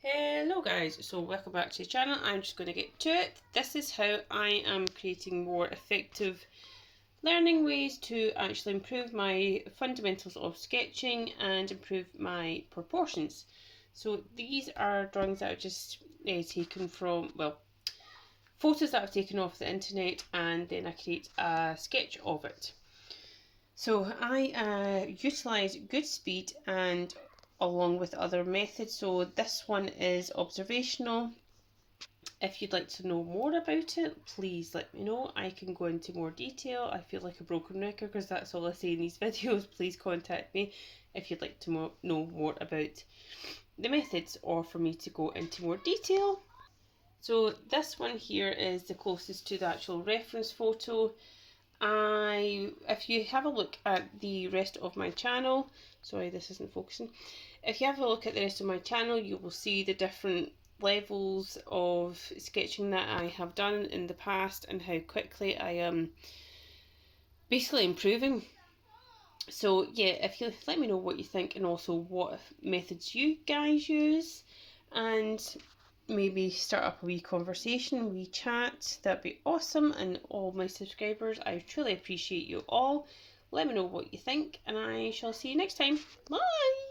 Hello guys, so welcome back to the channel. I'm just going to get to it. This is how I am creating more effective learning ways to actually improve my fundamentals of sketching and improve my proportions. So these are drawings that I've just taken from, photos that I've taken off the internet, and then I create a sketch of it. So I utilise good speed and along with other methods. So this one is observational. If you'd like to know more about it, please let me know. I can go into more detail. I feel like a broken record because that's all I say in these videos. Please contact me if you'd like to know more about the methods or for me to go into more detail. So this one here is the closest to the actual reference photo. If you have a look at the rest of my channel, sorry this isn't focusing, if you have a look at the rest of my channel, you will see the different levels of sketching that I have done in the past and how quickly I am basically improving. So yeah, if you let me know what you think and also what methods you guys use, and maybe start up a wee conversation, wee chat, that'd be awesome. And all my subscribers, I truly appreciate you all. Let me know what you think, and I shall see you next time. Bye!